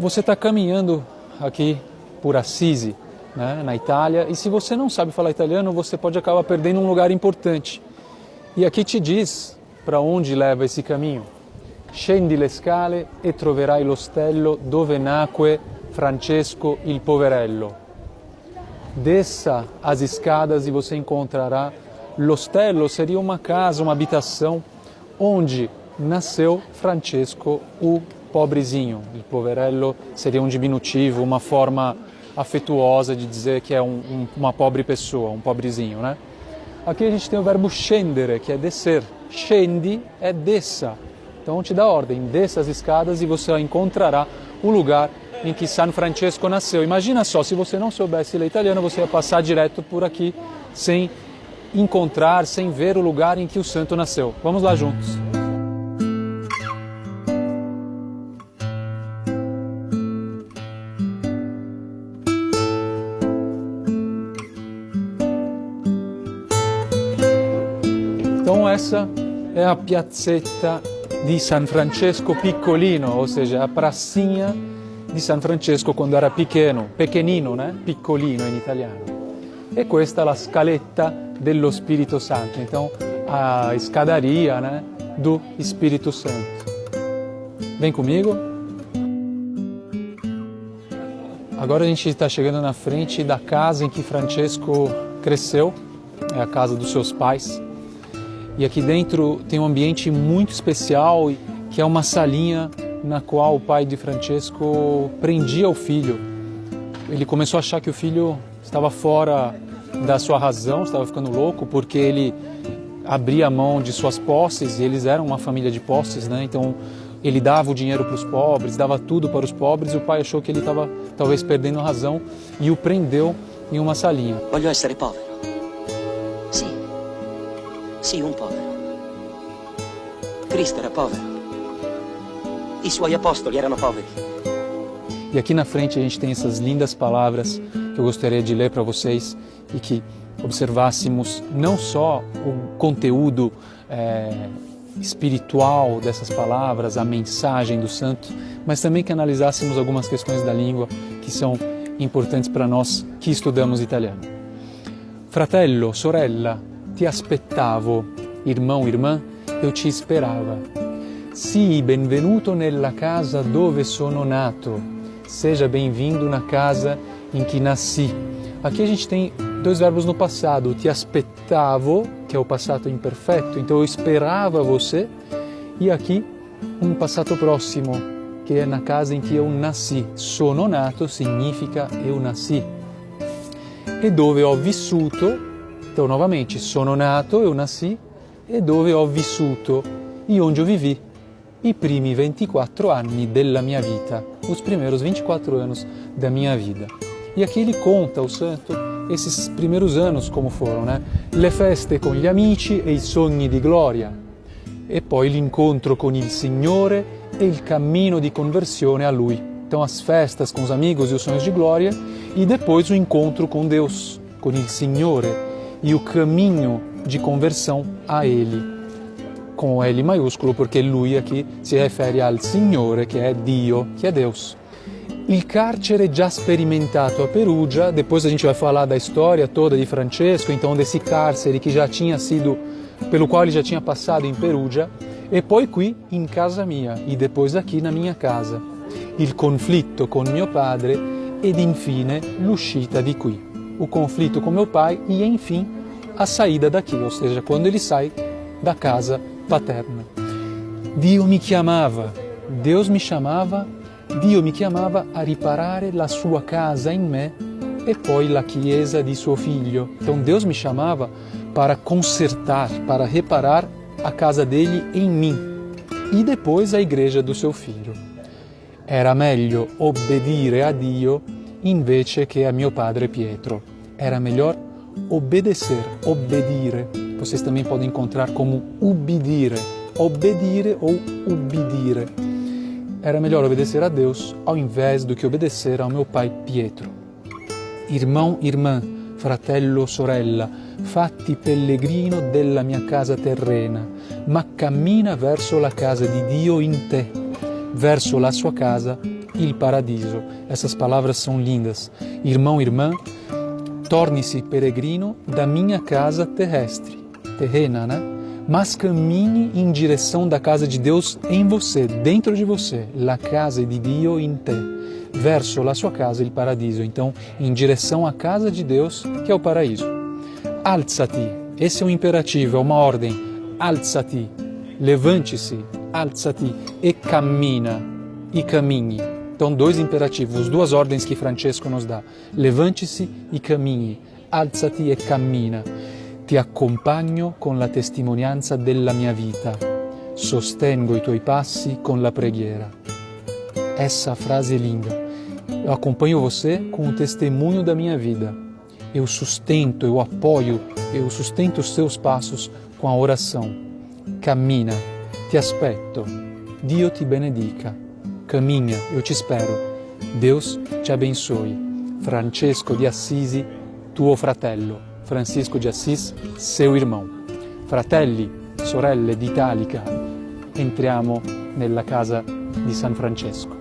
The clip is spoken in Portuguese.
Você está caminhando aqui por Assisi, né, na Itália, e se você não sabe falar italiano, você pode acabar perdendo um lugar importante. E aqui te diz para onde leva esse caminho. Scendi le scale e troverai l'ostello dove nacque Francesco il Poverello. Desça as escadas e você encontrará l'ostello, seria uma casa, uma habitação, onde nasceu Francesco o pobrezinho. Il Poverello seria um diminutivo, uma forma afetuosa de dizer que é uma pobre pessoa, um pobrezinho, né? Aqui a gente tem o verbo scendere, que é descer. Scendi é desça. Então te dá ordem, desça as escadas e você encontrará o lugar em que San Francesco nasceu. Imagina só, se você não soubesse ler italiano, você ia passar direto por aqui sem encontrar, sem ver o lugar em que o santo nasceu. Vamos lá juntos. Então essa é a piazzetta di San Francesco Piccolino, ou seja, a pracinha di San Francesco quando era pequenino, né? Piccolino in italiano. E questa è la scaletta dello Spirito Santo, então a escadaria, né, do Espírito Santo. Vem comigo. Agora a gente está chegando na frente da casa em que Francesco cresceu, é a casa dos seus pais. E aqui dentro tem um ambiente muito especial, que é uma salinha na qual o pai de Francesco prendia o filho. Ele começou a achar que o filho estava fora da sua razão, estava ficando louco, porque ele abria a mão de suas posses, e eles eram uma família de posses, né? Então ele dava o dinheiro para os pobres, dava tudo para os pobres, e o pai achou que ele estava talvez perdendo a razão e o prendeu em uma salinha. Voglio essere povero. Sì. Sì, un povero. Cristo era povero. I suoi apostoli erano poveri. E aqui na frente a gente tem essas lindas palavras que eu gostaria de ler para vocês e que observássemos não só o conteúdo espiritual dessas palavras, a mensagem do santo, mas também que analisássemos algumas questões da língua que são importantes para nós que estudamos italiano. Fratello, sorella, ti aspettavo, irmão, irmã, eu te esperava. Sii benvenuto nella casa dove sono nato. Seja bem-vindo na casa em que nasci. Aqui a gente tem dois verbos no passado. Ti aspettavo, que é o passato imperfeito, então eu esperava você. E aqui um passato próximo, que é na casa em que eu nasci. Sono nato significa eu nasci. E dove ho vissuto, então novamente, sono nato, eu nasci, e dove ho vissuto, e onde eu vivi. I primi 24 anni della mia vita, os primeiros 24 anos da minha vida. E aqui ele conta, o santo, esses primeiros anos como foram, né? Le feste con gli amici e i sogni di gloria, e poi l'incontro con il Signore e il cammino di conversione a Lui. Então as festas com os amigos e os sonhos de glória, e depois o encontro com Deus, con il Signore, e o caminho de conversão a Ele. Com L maiúsculo, porque lui aqui si refere al Signore, che è Dio, che è Deus. Il carcere già sperimentato a Perugia, depois a gente vai falar da história toda de Francesco, então desse cárcere que já tinha sido, pelo qual ele já tinha passado em Perugia, e poi qui in casa mia, e depois aqui na minha casa. Il conflitto con mio padre ed infine l'uscita di qui. O conflito com meu pai e, enfim, a saída daqui, ou seja, quando ele sai da casa paterna. Dio mi chiamava, Deus me chamava, Dio mi chiamava a riparare la sua casa in me e poi la chiesa di suo figlio. Então Deus me chamava para consertar, para reparar a casa dele em mim e depois a igreja do seu filho. Era meglio obbedire a Dio invece che a mio padre Pietro. Era melhor obedecer, obbedire. Vocês também podem encontrar como ubbidire, obedire ou ubbidire. Era melhor obedecer a Deus ao invés do que obedecer ao meu pai Pietro. Irmão, irmã, fratello, sorella, fatti pellegrino della mia casa terrena, ma cammina verso la casa di Dio in te, verso la sua casa il paradiso. Essas palavras são lindas. Irmão, irmã, torne-se peregrino da minha casa terrestre, terrena, né? Mas cammini em direção da casa de Deus em você, dentro de você, la casa di Dio in te, verso la sua casa, il paradiso. Então, em direção à casa de Deus, que é o paraíso. Alzati, esse é um imperativo, é uma ordem. Alzati, levante-se, alzati e cammina, e cammini. Então, dois imperativos, duas ordens que Francesco nos dá. Levante-se e cammini, alzati e cammina. Ti accompagno con la testimonianza della mia vita, sostengo i tuoi passi con la preghiera. Essa frase é linda. Eu acompanho você com o testemunho da minha vida. Eu sustento, eu apoio, eu sustento os seus passos com a oração. Cammina, ti aspetto, Dio ti benedica. Caminha, eu te espero. Deus te abençoe. Francesco di Assisi, tuo fratello. Francisco de Assis, seu irmão. Fratelli, sorelle d'Italica, entriamo nella casa di San Francesco.